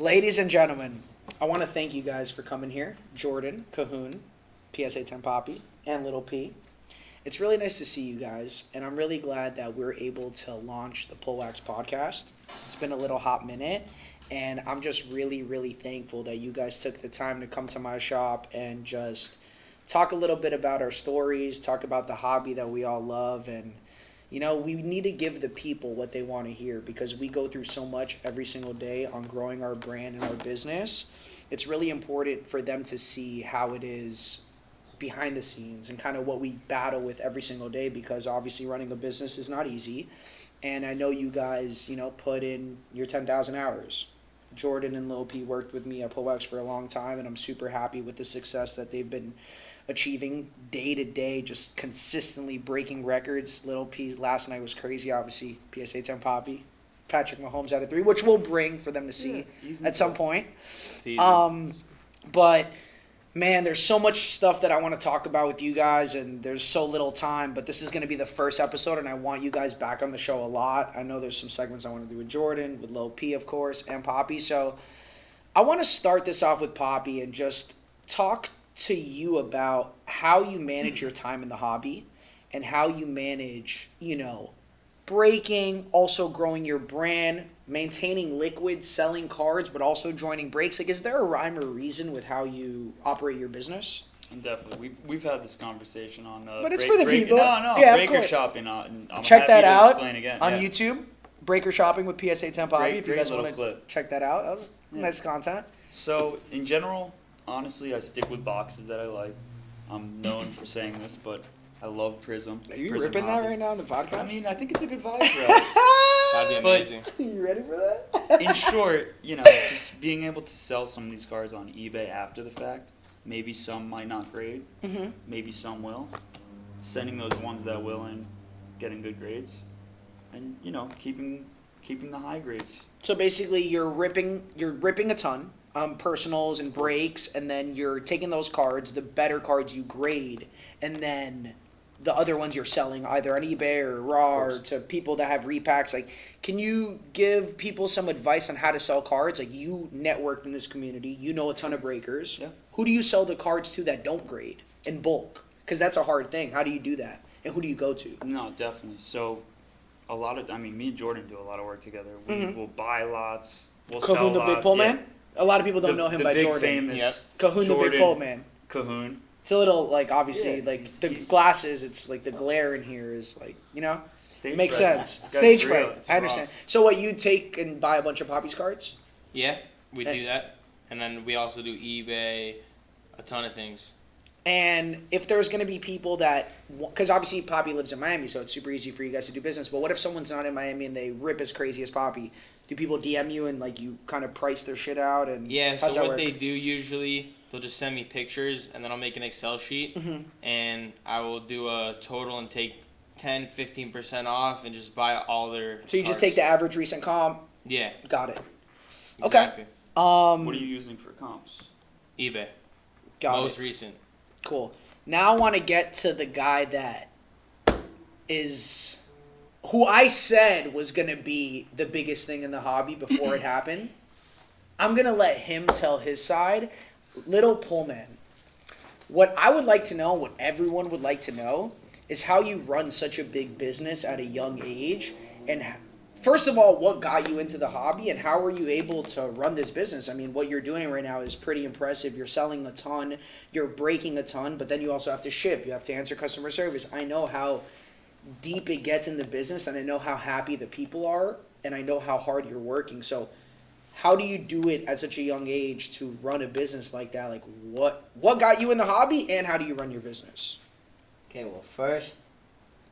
Ladies and gentlemen, I want to thank you guys for coming here. Jordan, Kahoon, PSA 10 Poppy, and Lil P. It's really nice to see you guys, and I'm really glad that we're able to launch the Pullwax Podcast. It's been a little hot minute, and I'm just really, really thankful that you guys took the time to come to my shop and just talk a little bit about our stories, talk about the hobby that we all love, and you know, we need to give the people what they want to hear because we go through so much every single day on growing our brand and our business. It's really important for them to see how it is behind the scenes and kind of what we battle with every single day because obviously running a business is not easy. And I know you guys, put in your 10,000 hours. Jordan and Lil P worked with me at Pullwax for a long time, and I'm super happy with the success that they've been achieving day to day, just consistently breaking records. Lil P last night was crazy, obviously. PSA 10 Poppy. Patrick Mahomes out of 3, which we'll bring for them to see at some point. But man, there's so much stuff that I want to talk about with you guys, and there's so little time, but this is going to be the first episode, and I want you guys back on the show a lot. I know there's some segments I want to do with Jordan, with Lil P, of course, and Poppy. So I want to start this off with Poppy and just talk to you about how you manage your time in the hobby and how you manage, breaking, also growing your brand, maintaining liquid, selling cards, but also joining breaks. Like, is there a rhyme or reason with how you operate your business? Definitely. We've had this conversation on but it's for the people. Yeah, Breaker Shopping. I'm check that out again. on YouTube. Breaker Shopping with PSA 10 Poppy. If you guys want to check that out. That was nice content. So, in general, honestly, I stick with boxes that I like. I'm known for saying this, but I love Prism. Are you Prism ripping hobby. that right now on the podcast? I mean, I think it's a good vibe for us. That'd be amazing. Are you ready for that? In short, just being able to sell some of these cards on eBay after the fact. Maybe some might not grade. Mm-hmm. Maybe some will. Sending those ones that will in, getting good grades, and keeping the high grades. So basically, you're ripping a ton. Personals and breaks, and then you're taking those cards, the better cards you grade, and then the other ones you're selling either on eBay or Raw or to people that have repacks. Like, can you give people some advice on how to sell cards? Like, you networked in this community, you know a ton of breakers. Yeah. Who do you sell the cards to that don't grade in bulk? Because that's a hard thing. How do you do that? And who do you go to? No, definitely. So, me and Jordan do a lot of work together. We will buy lots. We'll sell Kahoon the lots. Big Pullman? Yeah. A lot of people don't know him by big Jordan. Famous Kahoon Jordan, the Big Pullman. Kahoon. It's a little, obviously, Yeah. the glasses, it's like the glare in here is Stage makes fright. sense. This Stage guy's real. fright. It's I raw. understand. So what, you take and buy a bunch of Poppy's cards? Yeah, we do that. And then we also do eBay, a ton of things. And if there's going to be people that, because obviously Poppy lives in Miami, so it's super easy for you guys to do business, but what if someone's not in Miami and they rip as crazy as Poppy? Do people DM you and you kind of price their shit out? And Yeah, how's so that what work? they do usually, they'll just send me pictures, and then I'll make an Excel sheet, and I will do a total and take 10, 15% off and just buy all their So you just cards. take the average recent comp? Yeah. Got it. Exactly. Okay. What are you using for comps? eBay. Got Most it. recent. Cool. Now I want to get to the guy that is, who I said was going to be the biggest thing in the hobby before it happened. I'm going to let him tell his side. Lil Pullman. What I would like to know, what everyone would like to know, is how you run such a big business at a young age. And first of all, what got you into the hobby and how were you able to run this business? I mean, what you're doing right now is pretty impressive. You're selling a ton, you're breaking a ton, but then you also have to ship. You have to answer customer service. I know how deep it gets in the business, and I know how happy the people are, and I know how hard you're working. So how do you do it at such a young age to run a business like that? Like, what got you in the hobby, and how do you run your business? Okay, well, first,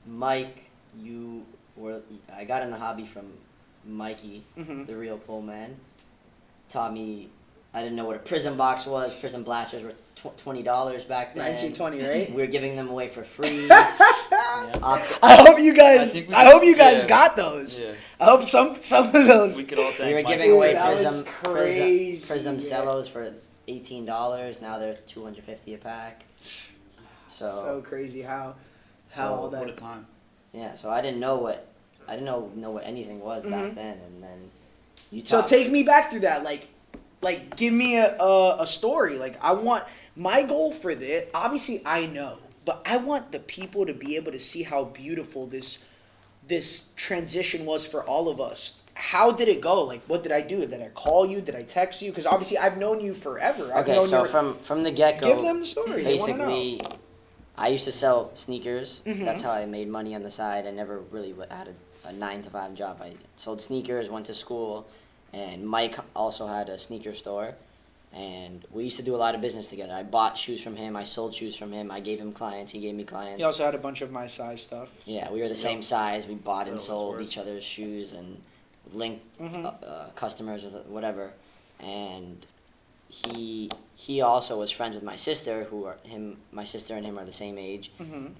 Mike, I got in the hobby from Mikey, the real Pullman. Taught me, I didn't know what a Prism box was. Prism blasters were $20 back then. 1920, right? We were giving them away for free. I hope you guys got those. Yeah. I hope some of those. We could all thank We were Mike. giving away That was crazy, Prism yeah. cellos for $18. Now they're $250 a pack. So crazy how all What a that. time. Yeah, so I didn't know what anything was back then, and then you So taught take me back through that. Like, Like, give me a story. Like, I want my goal for this. Obviously, I know, but I want the people to be able to see how beautiful this transition was for all of us. How did it go? Like, what did I do? Did I call you? Did I text you? Because obviously, I've known you forever. I've Okay, known so you from the get go, give them the story. They want to know. basically, I used to sell sneakers. Mhm. That's how I made money on the side. I never really had a 9 to 5 job. I sold sneakers, went to school, and Mike also had a sneaker store. And we used to do a lot of business together. I bought shoes from him. I sold shoes from him. I gave him clients. He gave me clients. He also had a bunch of my size stuff. Yeah, we were the same size. We bought and That was sold worth each other's shoes and linked customers with whatever. And he also was friends with my sister, my sister and him are the same age.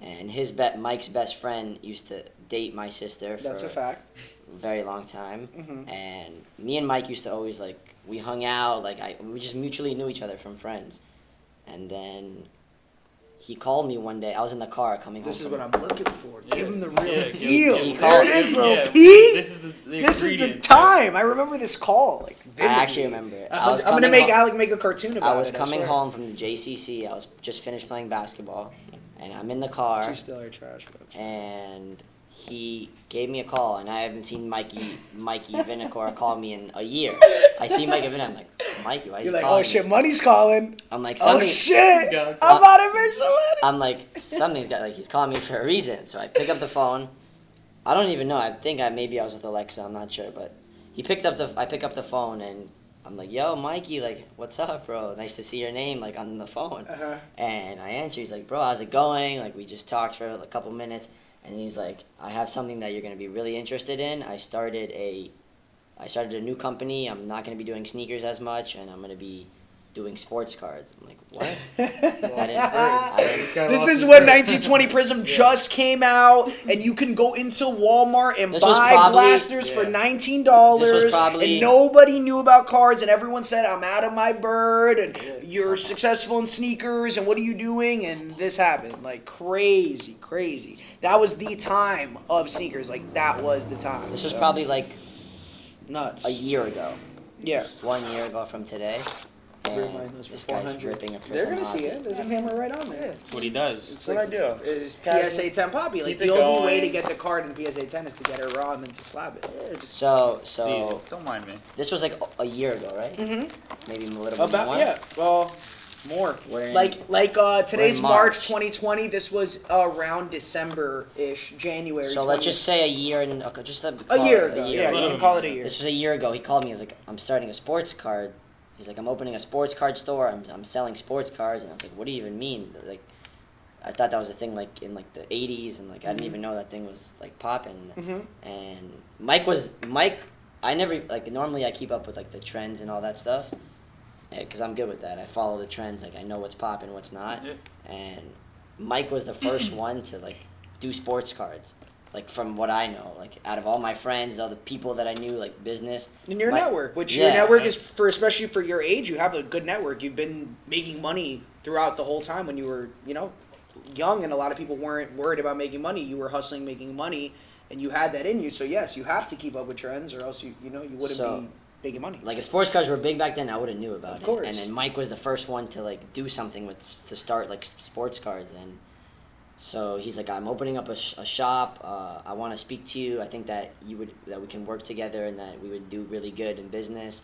And Mike's best friend used to date my sister That's for a fact. a very long time. And me and Mike used to always we hung out, we just mutually knew each other from friends. And then he called me one day. I was in the car coming home. This is from- what I'm looking for. Yeah. Give him the real Yeah, deal. he There called- it is, Lil Yeah, P. This is the This is the ingredient. time. I remember this call. Like, I vividly. actually remember it. I I'm was gonna coming make home- Alec make a cartoon about it. I was coming swear. home from the JCC. I was just finished playing basketball, and I'm in the car, She's still our trash, but it's fine. and he gave me a call, and I haven't seen Mikey Vinicor call me in a year. I see Mikey Vinicor, I'm like, Mikey, why are you You're like, calling oh shit, me? money's calling. I'm like, Oh something. shit, God. I'm about to make some money. I'm like, something's got he's calling me for a reason. So I pick up the phone. I don't even know. I think maybe I was with Alexa. I'm not sure, but I pick up the phone and I'm like, yo, Mikey, what's up, bro? Nice to see your name, on the phone. And I answer. He's like, bro, how's it going? We just talked for a couple minutes, and he's like, I have something that you're gonna be really interested in. I started a new company. I'm not gonna be doing sneakers as much, and I'm gonna be doing sports cards. I'm like, what? This is when 1920 Prism just came out, and you can go into Walmart and This was buy probably- blasters for Yeah. $19, This was probably- and nobody knew about cards, and everyone said, I'm out of my bird, and you're successful in sneakers, and what are you doing? And this happened. Crazy. That was the time of sneakers. That was the time. This was So, probably nuts. a year ago. Yeah. 1 year ago from today. Rewind And those for this guy's 400. ripping a They're gonna Prism see hobby. it. There's a camera right on there. That's what he does. It's That's what I do. It's Just PSA 10 Poppy. keep The it only way going. to get the card in PSA 10 is to get it raw and then to slab it. So Don't mind me. this was a year ago, right? Mm-hmm. Maybe a little bit About more. well, more. We're in- Today's we're in March March. 2020. This was around December-ish, January. So 20. let's just say a year and just a call year it ago. a year Yeah, ago. you can call it a year. This was a year ago. He called me. He's like, I'm starting a sports card. He's like, I'm opening a sports card store. I'm selling sports cards. And I was like, what do you even mean? I thought that was a thing in the 80s, and I didn't even know that thing was popping. Mhm. And Mike. I never normally I keep up with the trends and all that stuff, because I'm good with that. I follow the trends. I know what's popping, what's not. Yeah. And Mike was the first one to do sports cards. From what I know, out of all my friends, all the people that I knew, business. In your Mike- network, which Yeah. your network is especially for your age, you have a good network. You've been making money throughout the whole time when you were, young, and a lot of people weren't worried about making money. You were hustling, making money, and you had that in you. So yes, you have to keep up with trends, or else you wouldn't be making money. If sports cards were big back then, I would have knew about Of it. course. And then Mike was the first one to do something to start sports cards. And so he's like, I'm opening up a shop. I want to speak to you. I think that that we can work together and that we would do really good in business.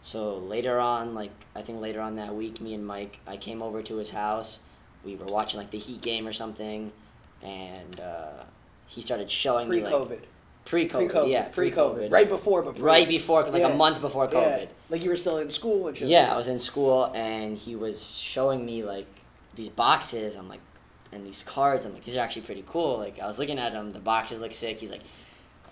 So later on, I think later on that week, me and Mike, I came over to his house. We were watching the Heat game or something, and he started showing me Pre-COVID. Pre-COVID, yeah, Pre-COVID. Right before, but right before, Yeah. a month before COVID. Yeah. You were still in school and shit. Yeah, I was in school, and he was showing me these boxes. I'm like, and these cards. I'm like, these are actually pretty cool. I was looking at them. The boxes look sick. He's like,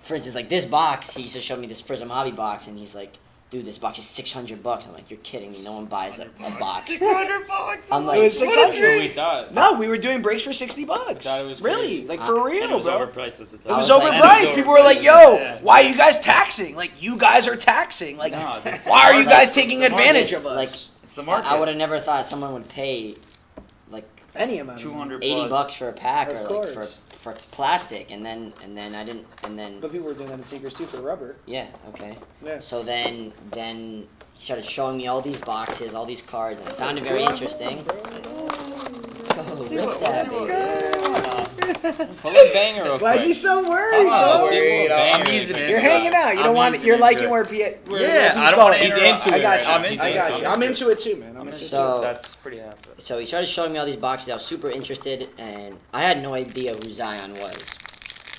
for instance, this box. He used to show me this Prism Hobby box, and he's like, dude, this box is $600. I'm like, you're kidding me. No one buys a box. $600. I'm It was like, What a 600. dream. We thought. No, we were doing breaks for $60. Thought it was really, crazy. for And it real, was bro. overpriced at the It time. was I was like- overpriced. People were like, overpriced, "Yo, yeah. why are you guys taxing? You guys are taxing. No, that's- why are you guys that's taking the market. advantage of us? It's the market. I would have never thought someone would pay Any amount. of money. 200 $80 plus. for a pack Of or course. for plastic, and then I didn't, and then But people were doing that in sneakers too for rubber. yeah, okay. Yeah. So then he started showing me all these boxes, all these cards, and I found it very interesting. Let's go. Rip that, Let's baby. go. Pull a banger real Why is he quick. so worried, Come on, bro? see? I'm easing it. You're hanging out. You don't want. You're liking where P. Yeah, I don't want to He's interrupt. into I it got right you. now. I'm into I it. got you. I'm into it too, man. I'm I'm into it So- too. That's pretty happy. So he started showing me all these boxes. I was super interested, and I had no idea who Zion was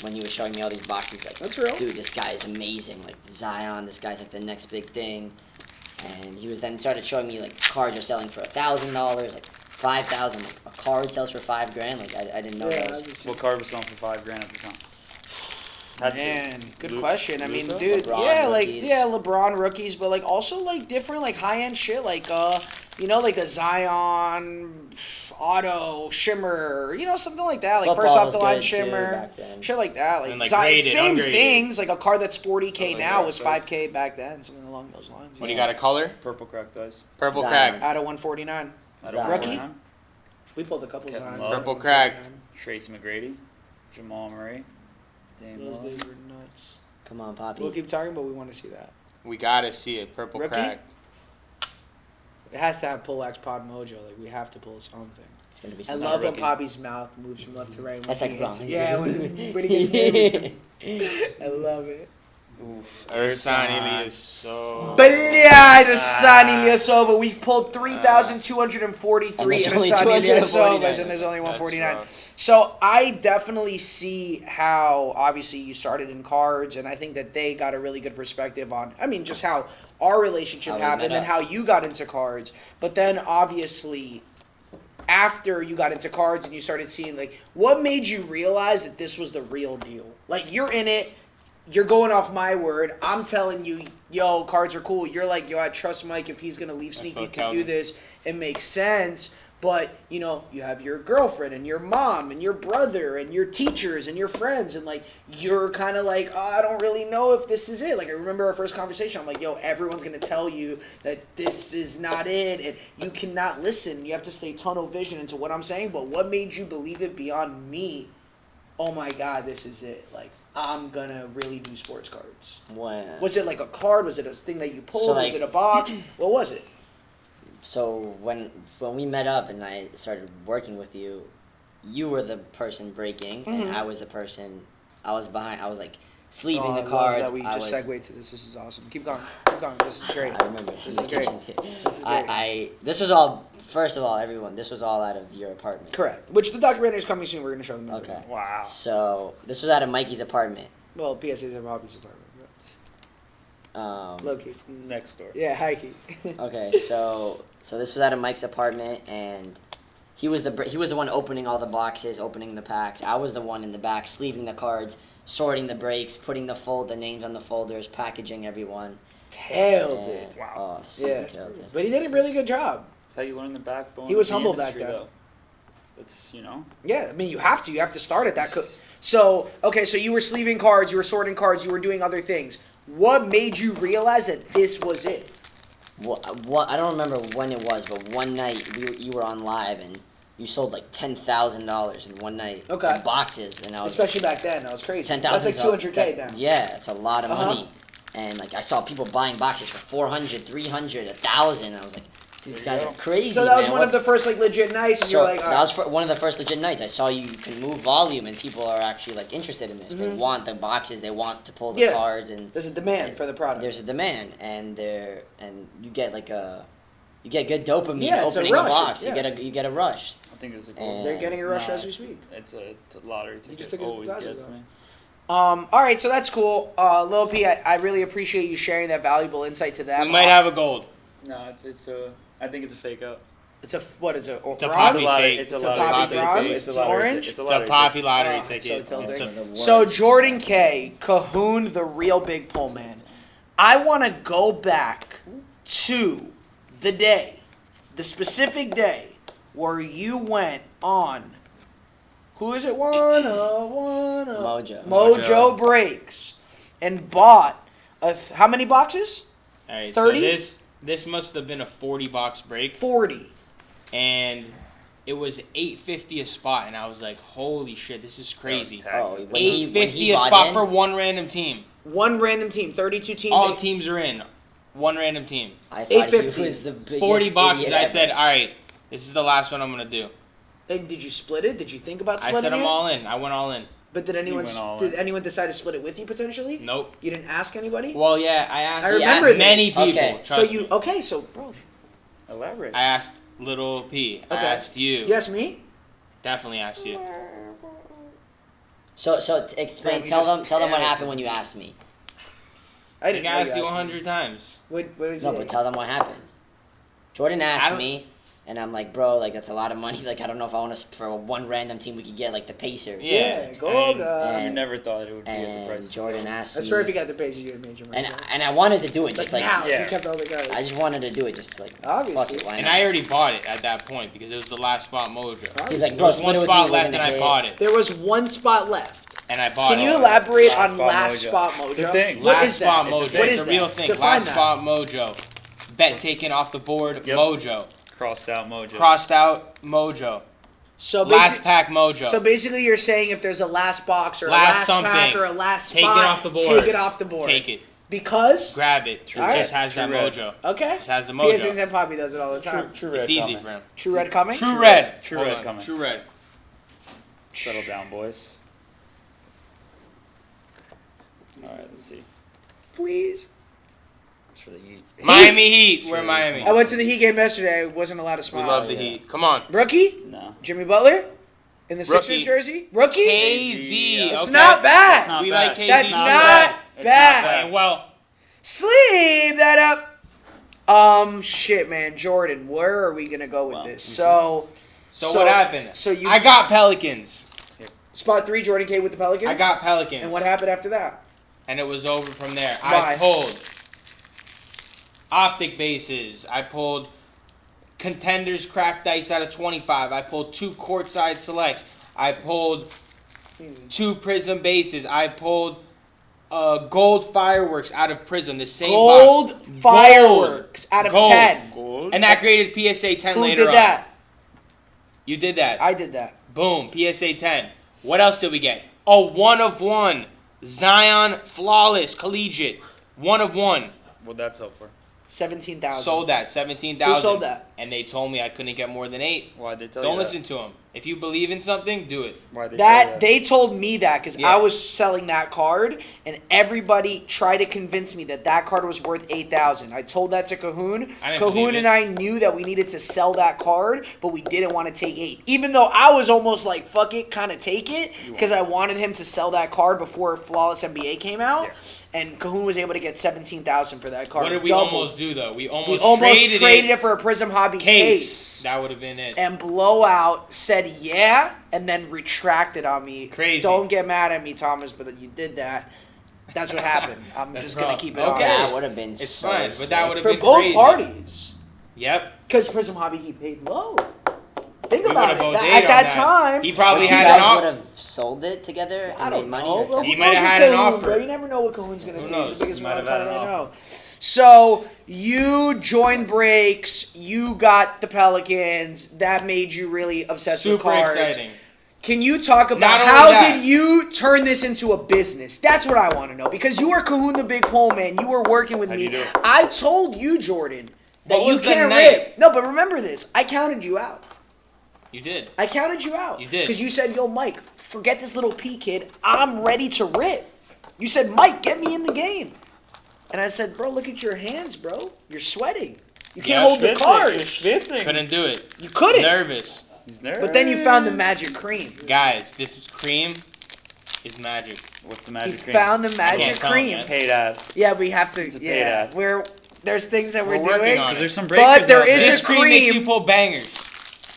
when he was showing me all these boxes. Like, That's real. dude, this guy is amazing. Like Zion, this guy's like the next big thing. And he was then started showing me like cards are selling for $1,000, like 5,000. Like a card sells for $5,000. Like I didn't know Yeah, that was. obviously. What card was selling for $5,000 at the time? Had to be. Man, good Luke- question. I mean, Luka? dude, LeBron yeah, like rookies. LeBron rookies, but like also like different like high end shit, like like a Zion, Auto, Shimmer, something like that, like Football first off was the line good, too, Shimmer, back then. shit like that, like, And, like, Zion, graded, same ungraded. things, like a card that's 40K Oh, now yeah, was those. 5K back then, something along those lines. What do you got? A color? Purple crack dice. Purple Zion. crack. Out of 149, Zion. Rookie? We pulled a couple Kevin Zions. Love. Purple crack. Tracy McGrady. Jamal Murray. Dame Those Lillard. days were nuts. Come on, Poppy. We'll keep talking, but we want to see that. We gotta see it. Purple Rookie? crack. It has to have Pullwax Pod mojo. Like we have to pull something. It's gonna be. I some love when rookie. Poppy's mouth moves from left to right. When That's he like gets- Ron. Yeah, when he gets nervous. I love it. Oof. Ersan Ilyas so. Blia Asani Ilyasova. We've pulled 3,243 And in there's only Asani 249. Ilyasovas, and there's only That's 149. rough. So I definitely see how, obviously, you started in cards, and I think that they got a really good perspective on, just how our relationship How we happened met and up. how you got into cards. But then, obviously, after you got into cards and you started seeing, like, what made you realize that this was the real deal? Like, you're in it. You're going off my word. I'm telling you, yo, cards are cool. You're like, yo, I trust Mike if he's going to leave Sneaky what to do Calvin- this. It makes sense. But, you have your girlfriend and your mom and your brother and your teachers and your friends. And, like, you're kind of like, I don't really know if this is it. Like, I remember our first conversation. I'm like, yo, everyone's going to tell you that this is not it. And you cannot listen. You have to stay tunnel vision into what I'm saying. But what made you believe it beyond me? Oh, my God, this is it. Like, I'm going to really do sports cards. Wow. Was it like a card? Was it a thing that you pulled? So, Was like- it a box? What was it? So when we met up and I started working with you, you were the person breaking, Mhm. and I was the person. I was behind. I was like sleeving Oh, I the love cards. that we I just was, segued to this. This is awesome. Keep going. Keep going. This is great. I remember. This is great. This is great. This was all. First of all, everyone. This was all out of your apartment. Correct. Which the documentary is coming soon. We're going to show them. Okay. everything. Wow. So this was out of Mikey's apartment. Well, PSA's at Robbie's apartment. Low key. Next door. Yeah, high key. Okay, so this was out of Mike's apartment, and he was the one opening all the boxes, opening the packs. I was the one in the back, sleeving the cards, sorting the breaks, putting the names on the folders, packaging everyone. Tailed And- it. Wow. Oh, super Yeah. tailed it. But he did a really good job. That's how you learn the backbone. He was of the humble back industry, then. though. That's, Yeah, I mean, you have to. You have to start at that. So, okay, so you were sleeving cards, you were sorting cards, you were doing other things. What made you realize that this was it? What I don't remember when it was, but one night you were on live and you sold like $10,000 in one night. Okay. In boxes, and I was Especially back then, that was crazy. 10,000. That's like 200K now. Yeah, it's a lot of Uh-huh. money. And like I saw people buying boxes for 400, 300, 1,000. I was like, these There you guys go. are crazy. So that was man. one of the first like legit nights, and So you're like, that was one of the first legit nights. I saw you can move volume, and people are actually like interested in this. They Mhm. want the boxes, they want to pull the Yeah. cards, and there's a demand for the product. there's a demand, and you get like you get good dopamine Yeah, it's a opening rush, box. yeah. You get a rush. I think it's a And- goal. They're getting a rush No, as we speak. It's a lottery ticket. just took his Always glasses gets off. me. All right, so that's cool. Lil P, I really appreciate you sharing that valuable insight to that. We might have a gold. No, it's a. I think it's a fake out. It's a what? It's a It's a bronze? poppy It's a lottery. fake. It's a It's a lottery poppy ticket. bronze? It's a It's lottery orange? ticket. It's a lottery poppy ticket. lottery Oh, it's so ticket. tilting. It's the- So Jordan K, Kahoon, the real big Pullman. I want to go back to the specific day where you went on. Who is it? Mojo. Mojo Breaks, and bought how many boxes? All right, 30? so this must have been a 40-box break, 40. and it was $8.50 a spot, and I was like, "Holy shit, this is crazy!" That was Oh, taxes. when he $8.50 a bought spot in, for one random team. One random team, 32 teams. All teams are in. One random team. I thought he 850. was the biggest 40 boxes. idiot I ever. said, all right, this is the last one I'm going to do. And did you split it? Did you think about I splitting said I'm it? all in. I went all in. But did anyone went all did in. anyone decide to split it with you potentially? Nope. You didn't ask anybody? Well, yeah, I asked I remember this. many people. Okay. Trust So you me. so bro. Elaborate. I asked Little P. I Okay. asked you. You asked me? Definitely asked you. So explain. Bro, you Tell just- them what happened when you asked me. I I didn't think know I asked you asked me. 100 times. What was No, it? but tell them what happened. Jordan I asked don't- me, and I'm like, bro, like that's a lot of money. Like I don't know if I want to for one random team we could get like the Pacers. Yeah, go and guys. You never thought it would be at the And price. Jordan asked I me. swear if you got the Pacers, you would have made your money. and I wanted to do it just like like now, if yeah. you kept all the guys. I just wanted to do it just like Obviously. fuck it, why And not? I already bought it at that point because it was the last spot mojo. He's There like, Obviously. bro, was split one it with spot me, we're left and gonna I get bought it. There was one spot left. And I bought Can it. you already. elaborate Last on spot last mojo. spot It's a mojo? thing. What Last is spot that? mojo. What It's is a real that? thing. Define Last that. spot mojo. Bet taken off the board. Yep. Mojo. Crossed out mojo. Crossed out mojo. So Last basi- pack mojo. So basically, you're saying if there's a last box or Last a last something. pack or a last spot, Take it off the board. take it off the board. Take it. Because Grab it. It Alright. just has True that red. mojo. okay, Just has the PSAs mojo. and Poppy does it all the time. True red. It's easy coming. for him. True red coming. True red. True Hold red on. coming. True red. Settle down, boys. All right, let's see. Please. It's for the Heat. Miami Heat. We're True. Miami. I went to the Heat game yesterday. Wasn't allowed to We smile. love the yeah. Heat. Come on. Rookie No. Jimmy Butler in the Rookie. Sixers jersey. Rookie. KZ. It's okay? not bad. It's not We bad. like KZ. That's It's not bad. It's bad. Playing well. Sleep that up. Shit, man, Jordan. Where are we gonna go with Well, this? mhm. So what happened? So you I got Pelicans. spot 3, Jordan K with the Pelicans. I got Pelicans. And what happened after that? And it was over from there. Why? I pulled optic bases. I pulled contenders cracked dice out of 25. I pulled 2 courtside selects. I pulled 2 prism bases. I pulled gold fireworks out of prism. The same Gold box. fireworks out of Gold. 10. Gold. And that graded PSA 10 Who later did on. that? You did that. I did that. Boom. PSA 10. What else did we get? A 1 of 1. Zion Flawless Collegiate. 1 of 1. What'd that sell for? 17,000. Sold that. 17,000. Who sold that? And they told me I couldn't get more than 8. Why'd they tell Don't you listen to them. If you believe in something, do it. Why'd they tell you That they told me that because Yeah. I was selling that card, and everybody tried to convince me that that card was worth 8,000. I told that to Kahoon. I didn't believe Kahoon it. and I knew that we needed to sell that card, but we didn't want to take 8. Even though I was almost like, "Fuck it," kind of take it because I wanted him to sell that card before Flawless NBA came out, and Kahoon was able to get 17,000 for that card. What did we Double. almost do, though? We We almost, almost traded it it for a Prism Hobby case. That would have been it. And Blowout said yeah, and then retracted on me. Crazy. Don't get mad at me, Thomas, but you did that. That's what happened. I'm That's just gonna rough. keep it Okay. honest. That would have been It's so fine, but sick. that would have For been both crazy. parties. Yep. Because Prism Hobby, he paid low. Think We about would've it. both That- ate at on that that. time, He probably But you had guys an would offer. have sold it together I and don't made money. know. Or Bro. He Who might knows have with had an Kahoon, offer. Bro? You never know what Kahoon's gonna Who do. knows? He's the biggest He might have wild had card an I offer. know. So you joined breaks. You got the Pelicans. That made you really obsessed with Super cards. exciting. Can you talk Not about only how that- did you turn this into a business? That's what I want to know. Because you were Kahoon the Big Pullman. You were working with How'd me. you do it? I told you, Jordan, that What you was the can't night? rip. No, but remember this. I counted you out. You did. I counted you out. You did. Because you said, yo, Mike, forget this little P kid. I'm ready to rip. You said, Mike, get me in the game. And I said, bro, look at your hands, bro. You're sweating. You can't Yeah, hold the card. Schwitzing. Couldn't do it. You couldn't. Nervous. He's nervous. But then you found the magic cream. Guys, this cream is magic. What's the You magic cream? found the magic can't tell, cream. man. Paid ad. Yeah, we have to. It's a paid Yeah, ad. there's things that We're we're, working doing. on it. Because there's some breakers But there out is there. This a cream makes cream. you pull bangers.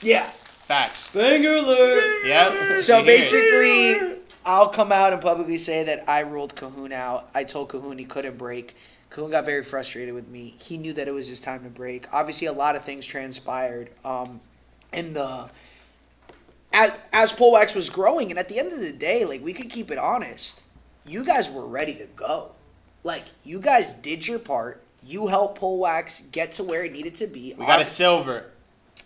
Yeah. Facts. Banger alert. Yep. So You hear it. basically, I'll come out and publicly say that I ruled Kahoon out. I told Kahoon he couldn't break. Kahoon got very frustrated with me. He knew that it was his time to break. Obviously, a lot of things transpired. As Pullwax was growing, and at the end of the day, like, we could keep it honest. You guys were ready to go. Like, you guys did your part. You helped Pullwax get to where it needed to be. We got a silver.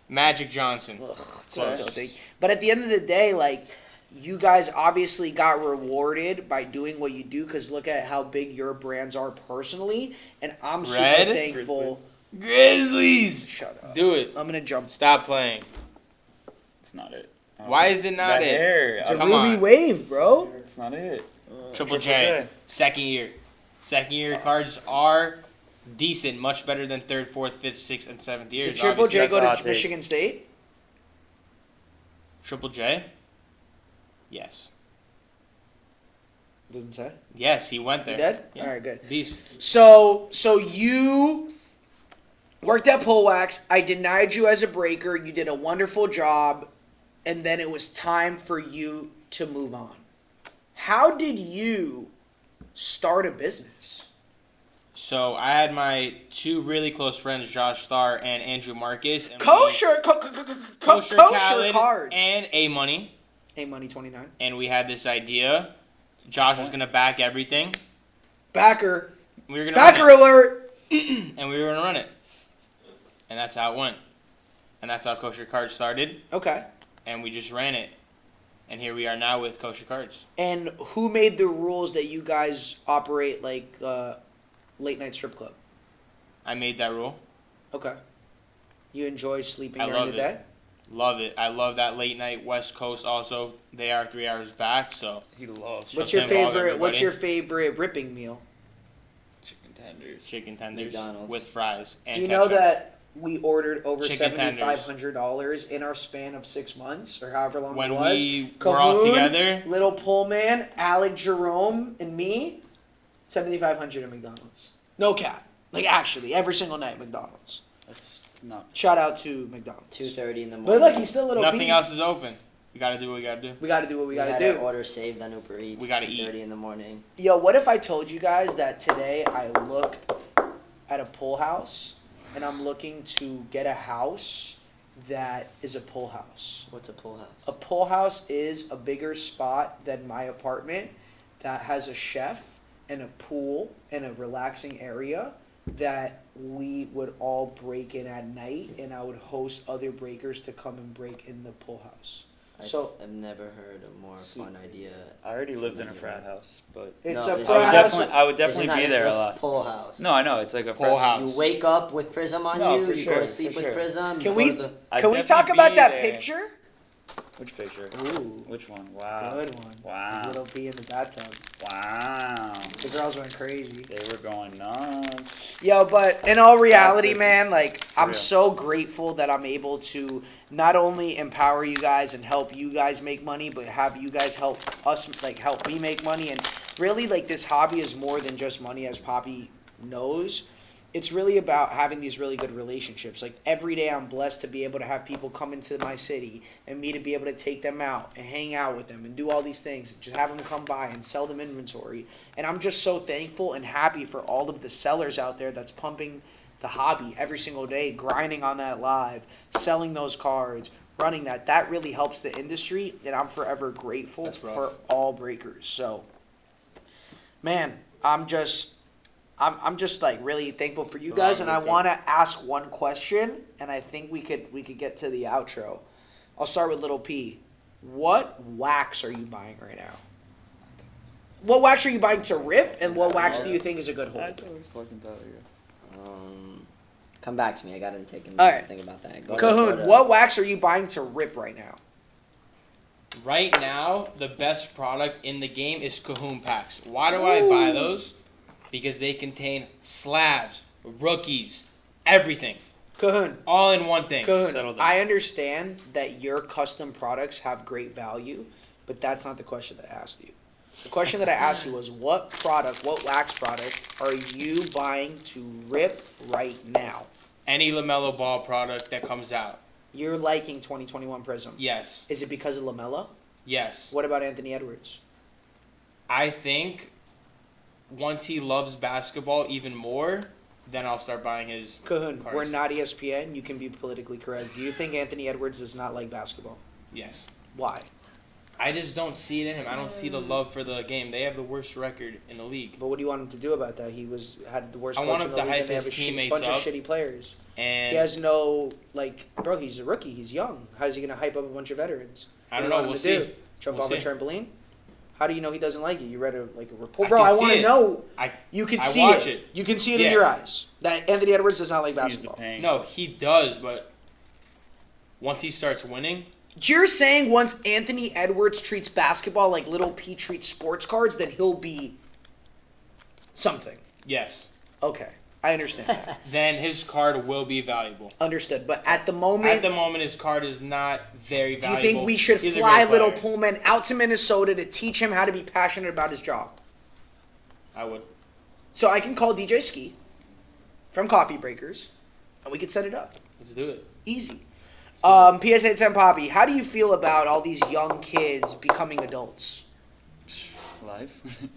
Magic Johnson. Ugh, so Close. tilting. But at the end of the day, like, you guys obviously got rewarded by doing what you do because look at how big your brands are personally, and I'm super Red? thankful. Grizzlies. Shut up. Do it. I'm gonna jump. Stop playing. It's not it. Why is it not that it? Hair. It's a Come Ruby on. Wave, bro. It's not it. Triple J. Second year. Second year cards are decent, much better than third, fourth, fifth, sixth, and seventh years. Did Triple J That's go a hot to take. Michigan State? Triple J? Yes. Doesn't say. Yes, he went You there. did? Yeah. All right, good. Beast. So you worked at Pullwax. I denied you as a breaker. You did a wonderful job, and then it was time for you to move on. How did you start a business? So I had my two really close friends, Josh Starr and Andrew Marcus. And Kosher Kosher Khaled cards. and A Money. Hey, Money 29. And we had this idea. Josh was going to back everything. Backer. We were going to Backer run alert. it. And we were going to run it. And that's how it went. And that's how Kosher Cards started. Okay. And we just ran it. And here we are now with Kosher Cards. And who made the rules that you guys operate like late night strip club? I made that rule. Okay. You enjoy sleeping I during love the day? Love it. I love that late night West Coast also. They are 3 hours back, so. He loves What's Something your involve favorite? What's everybody. your favorite ripping meal? chicken tenders. Chicken tenders McDonald's. with fries. And Do you know ketchup. that we ordered over Chicken $7,500 in our span of 6 months or however long When it was? we were all Kahoon, together, Lil Pullman, Alec Jerome, and me, $7,500 at McDonald's. No cap. Like actually, every single night at McDonald's. That's not. Shout out to McDonald's. 2:30 in the morning. But look, he's still a little nothing P. else is open. We gotta do what we gotta do. We gotta do what we gotta had do. our order saved on Uber Eats. We gotta 2:30 eat. in the morning. Yo, what if I told you guys that today I looked at a pool house and I'm looking to get a house that is a pool house? What's a pool house? A pool house is a bigger spot than my apartment that has a chef and a pool and a relaxing area that we would all break in at night, and I would host other breakers to come and break in the pool house. So I've never heard a more fun idea. I already lived in a frat house, but it's No, a this frat I would house. definitely, I would This definitely is not- be this there is a lot. Pool house. No, I know it's like a Pool frat house. You wake up with Prism on No, you. for You sure, go to sleep for with sure. Prism. Can you we- go to the- I'd Can we talk definitely about be that there. picture? Which picture? Ooh, Which one? Wow. good one. Wow. Little B in the bathtub. Wow. The girls went crazy. They were going nuts. Yo, but in all reality, That's it. man, like For I'm real. so grateful that I'm able to not only empower you guys and help you guys make money, but have you guys help us, like help me make money. And really, like this hobby is more than just money, as Poppy knows. It's really about having these really good relationships. Like every day I'm blessed to be able to have people come into my city and me to be able to take them out and hang out with them and do all these things. Just have them come by and sell them inventory. And I'm just so thankful and happy for all of the sellers out there that's pumping the hobby every single day, grinding on that live, selling those cards, running that. That really helps the industry, and I'm forever grateful That's rough. for all breakers. So, man, I'm just like really thankful for you guys, and I want to ask one question, and I think we could get to the outro. I'll start with Little P. What wax are you buying right now? What wax are you buying to rip, and what wax do you think is a good I hold? totally fucking thought you. Come back to me. I gotta take a minute Alright. to think about that. Go Kahoon, to- what wax are you buying to rip right now? Right now, the best product in the game is Kahoon packs. Why do I buy those? Because they contain slabs, rookies, everything. Kahoon, All in one thing. Kahoon, Settle down. I understand that your custom products have great value, but that's not the question that I asked you. The question that I asked you was what wax product are you buying to rip right now? Any LaMelo Ball product that comes out. You're liking 2021 Prism. Yes. Is it because of LaMelo? Yes. What about Anthony Edwards? I think once he loves basketball even more, then I'll start buying his Kahoon, cards. we're not ESPN. You can be politically correct. Do you think Anthony Edwards does not like basketball? Yes. Why? I just don't see it in him. I don't see the love for the game. They have the worst record in the league. But what do you want him to do about that? He had the worst I coach want in him the to league, hype and they have his a teammates bunch of up. shitty players. And He has no, like, bro, he's a rookie. He's young. How's he going to hype up a bunch of veterans? I What don't do you know. want We'll him to see. Jump We'll off a see. trampoline? How do you know he doesn't like it? You read a report, I bro. can I see want to it. know. I You can I see watch it. it. You can see it in Yeah. your eyes that Anthony Edwards does not like Sees the basketball. pain. No, he does, but once he starts winning, You're saying once Anthony Edwards treats basketball like Little P treats sports cards, then he'll be something. yes, Okay, I understand that. then his card will be valuable. Understood. But at the moment, At the moment, his card is not very do you valuable. think we should He's a fly great Little player. Pullman out to Minnesota to teach him how to be passionate about his job? I would. So I can call DJ Ski from Coffee Breakers, and we could set it up. Let's do it. Easy. PSA 10 Poppy, how do you feel about all these young kids becoming adults? Life.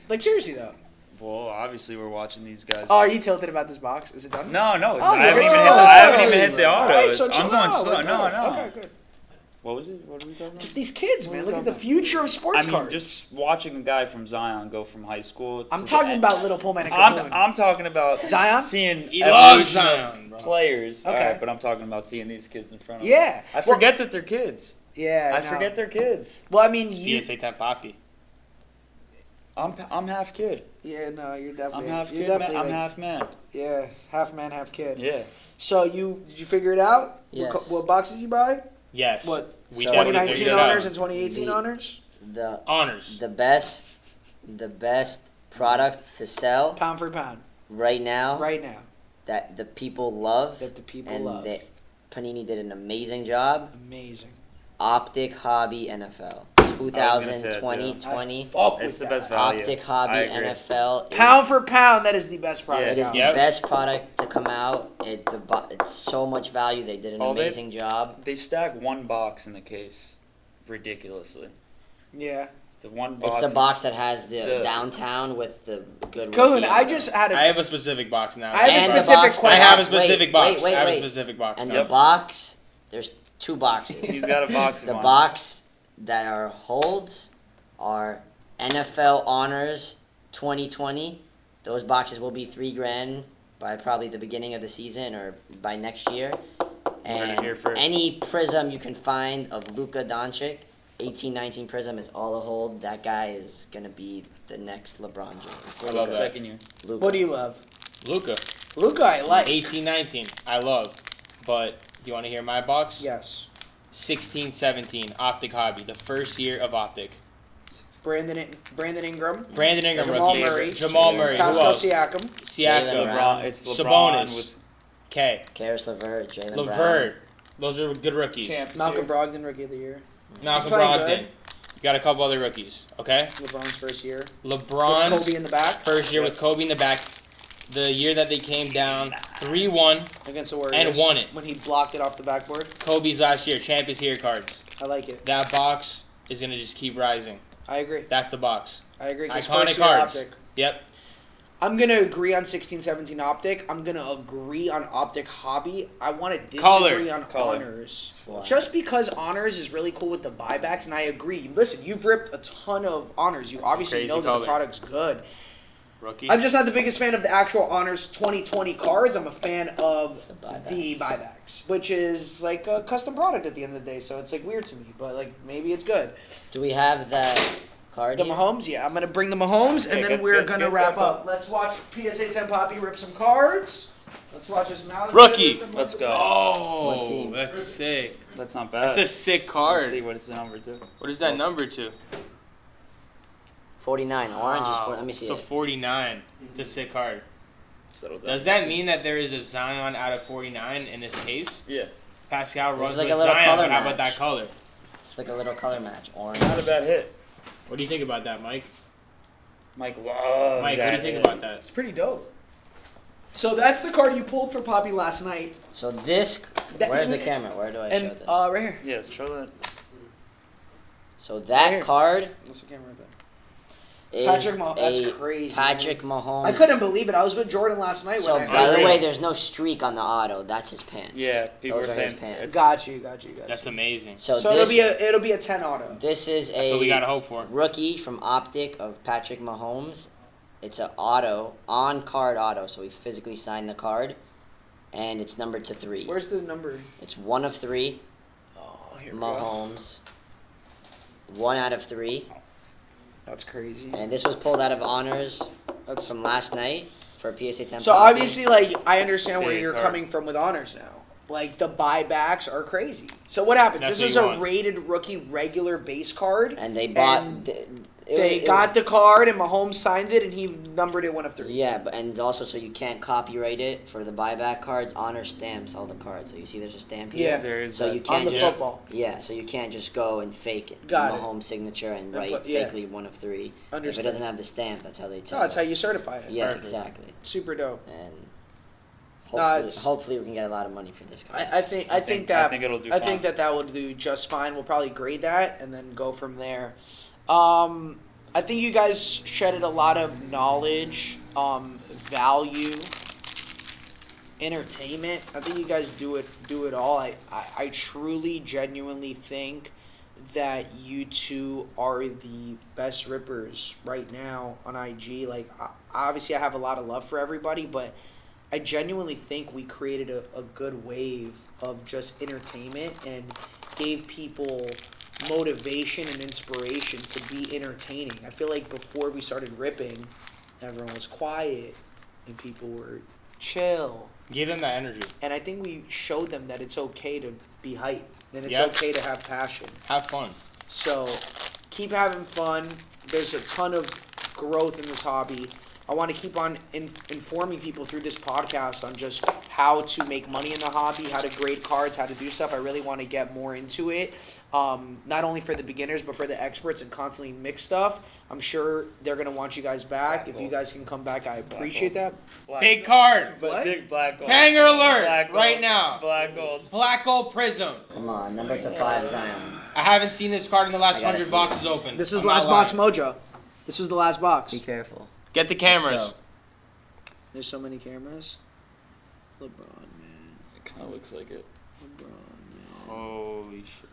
Like, seriously, though. Well, obviously we're watching these guys. Oh, are you tilted about this box? Is it done? No, Oh, I haven't you're even good. hit. I haven't even hit the All autos. right, so I'm chill going out. slow. We're No, good. no. Okay, good. What was it? What are we talking about? Just these kids, What man. are we Look at the talking about? future of sports I mean, cards. just watching a guy from Zion go from high school. I'm to talking the about Little Pullman and I'm, Kahoon. I'm talking about Zion? seeing He loves evolution Zion, of bro. players. Okay. All right, but I'm talking about seeing these kids in front of me. Yeah. I Well- forget that they're kids. Yeah, I know. forget they're kids. Well, I mean, you. PSA 10 Poppy. I'm half kid. Yeah, no, you're definitely. I'm half you're kid. Man. definitely I'm like- half man. Yeah, half man, half kid. Yeah. So did you figure it out? Yes. What boxes you buy? Yes. What? We So- definitely 2019 figured it out. honors and 2018 The- honors. The Honors. the best product to sell Pound for pound, right now right now. that the people love That the people and love. that Panini did an amazing job. Amazing. Optic Hobby NFL gonna say that 2020 too. 20 Fuck It's with the best that. value. Optic I Hobby agree. NFL. Pound for pound, that is the best product. It is out. the Yep. best product to come out. It's so much value. They did an Oh, amazing job. They stack one box in the case, ridiculously. Yeah. The one box. It's the box that has the The- downtown with the good. Kahoon, rookie I on it. just had I a. have a specific box now. I have a And the specific box- question. I have a Wait, specific box. wait, I have a wait. specific box And now. the box, there's two boxes. He's got a box of The mine. box that are holds are NFL Honors 2020. Those boxes will be $3,000 by probably the beginning of the season or by next year. heard it And here first. any prism you can find of Luka Doncic, 18-19 prism is all a hold. That guy is gonna be the next LeBron James. What about second year? Luka. What do you love? Luca. Luca, I like. 18-19. I love. But do you want to hear my box? Yes. 16-17. Optic Hobby. The first year of Optic. Brandon Ingram. Brandon Ingram Jamal rookie. Murray. Jamal Murray. Who Pascal else? Siakam. Siakam. Jalen LeBron. It's LeBron Sabonis. with K. Karis LeVert, Jalen Brown. LeVert. Those are good rookies. champs. Malcolm here. Brogdon, Rookie of the Year. Malcolm He's playing Brogdon. good. You got a couple other rookies. Okay. LeBron's first year. With LeBron's Kobe in the back first year Yep. with Kobe in the back. The year that they came down 3-1. against the Warriors. And won it. When he blocked it off the backboard. Kobe's last year. Champ is here cards. I like it. That box is gonna just keep rising. I agree. That's the box. I agree. 'Cause Iconic first year cards. Optic. Yep. I'm going to agree on 16-17 Optic. I'm going to agree on Optic Hobby. I want to disagree Color. on Color. Honors. Why? Just because Honors is really cool with the buybacks, and I agree. Listen, you've ripped a ton of Honors. You obviously crazy know that the color. product's good. Rookie. I'm just not the biggest fan of the actual Honors 2020 cards. I'm a fan of The the buybacks, which is like a custom product at the end of the day. So it's like weird to me, but like maybe it's good. Do we have that card The here? Mahomes, yeah, I'm gonna bring the Mahomes, and Yeah, then get- we're get- gonna get wrap that up. Let's watch PSA 10 Poppy rip some cards. Let's watch his mouth. Rookie. Let's go. What Oh, team? that's sick. That's not bad. That's a sick Let's see card. what it's the number to. What is that number to? 49. Orange is Wow, for, let me see it's a it. 49. It's a sick card. Settle down. Does that mean that there is a Zion out of 49 in this case? Yeah. Pascal This runs is like with a little Zion, color but how about match. that color? It's like a little color match. Orange. Not a bad hit. What do you think about that, Mike? Mike loves Mike, what do that you think hit. about that? It's pretty dope. So that's the card you pulled for Poppy last night, So this, That- where's the camera? Where do I show and this? right here. Yeah, show that. So that right here. card That's the camera right there. is Patrick Mahomes. That's a crazy. Patrick Mahomes. I couldn't believe it. I was with Jordan last night So when by the agree. way, there's no streak on the auto. That's his pants. Yeah, people Those are are his saying pants. it's- Got you. That's amazing. So, So this it'll be a 10 auto. this is That's what we a gotta hope for. rookie from Optic of Patrick Mahomes. It's an auto, on card auto. So we physically signed the card, and it's numbered to 3. Where's the number? It's 1 of 3. Oh, here we go. Mahomes. 1 out of 3. That's crazy. And this was pulled out of honors That's from last night for PSA 10. so Poppy. obviously, like, I understand where Big you're card. coming from with honors now. Like, the buybacks are crazy. So what happens? That's This what is you a want. rated rookie regular base card. And they bought. And they got the card, and Mahomes signed it, and he numbered it 1 of 3. Yeah, but and also so you can't copyright it for the buyback cards. Honor stamps all the cards. So you see, there's a stamp here. Yeah. There is So that. you On can't the just football. yeah. So you can't just go and fake it. Got it. Mahomes signature and And write put- yeah. fakely 1 of 3. If it Understand. doesn't have the stamp, that's how they tell. Oh, that's how you certify it. Yeah, Perfect. exactly. Super dope. And it's- hopefully we can get a lot of money for this guy. I think that I think it'll do I fine. think that will do just fine. We'll probably grade that and then go from there. I think you guys shedded a lot of knowledge, value, entertainment. I think you guys do it all. I truly, genuinely think that you two are the best rippers right now on IG. Like, obviously, I have a lot of love for everybody, but I genuinely think we created a good wave of just entertainment and gave people motivation and inspiration to be entertaining. I feel like before we started ripping, everyone was quiet and people were chill. Give them that energy. And I think we showed them that it's okay to be hype and it's Yep. okay to have passion. Have fun. So keep having fun. There's a ton of growth in this hobby. I want to keep on informing people through this podcast on just how to make money in the hobby, how to grade cards, how to do stuff. I really want to get more into it, not only for the beginners, but for the experts and constantly mix stuff. I'm sure they're going to want you guys back. Black If you gold. guys can come back, I appreciate that. Big card. What? Big black gold. Banger alert Black gold. right now. Black gold. Black Gold Prism. Come on, number to 5 Zion. I haven't seen this card in the last I gotta 100 see boxes this. open. This was I'm last not box lying. mojo. This was the last box. Be careful. Get the cameras. There's so many cameras. LeBron, man. It kind of looks like it. LeBron, man. Holy shit.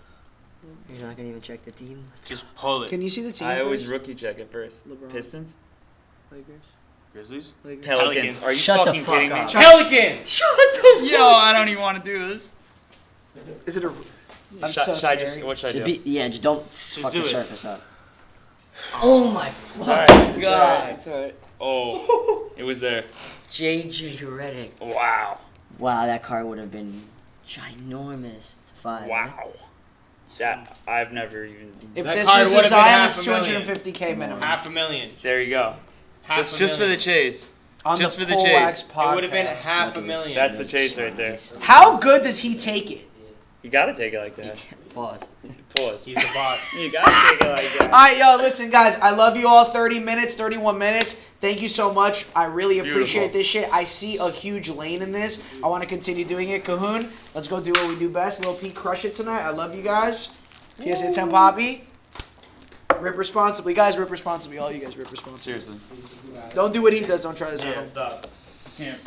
You're not gonna even check the team. Just pull it. Can you see the team I always first? rookie check it first. LeBron. Pistons? Lakers. Grizzlies. Lakers. Pelicans. Pelicans. Are you Shut the fucking fuck kidding me? up. Pelican. Yo, I don't even want to do this. Is it a? I'm Should so I scared. just, what should I Just do? just don't fuck do the it. surface up. Oh my It's alright. It's God. alright. It's alright. Oh, it was there. JJ Redick. Wow. Wow, that card would have been ginormous to find. Wow. That I've never even. If That this card is a would've been Zion, half it's a million. 250K minimum. $500,000. There you go. Half a Just for the million. chase. On just the for the Pullwax chase. Podcast. It would have been Look half a at this. million. That's the chase right there. How good does he take it? You gotta take it like that. Pause. Pause. He's the boss. You gotta take it like that. All right, yo, listen, guys. I love you all. 30 minutes, 31 minutes. Thank you so much. I really appreciate Beautiful. this shit. I see a huge lane in this. I want to continue doing it. Cahoon, let's go do what we do best. Lil P, crush it tonight. I love you guys. PSA 10 Poppy. Rip responsibly. Guys, rip responsibly. All you guys rip responsibly. Seriously. Don't do what he does. Don't try this at Yeah, home. stop. Can't.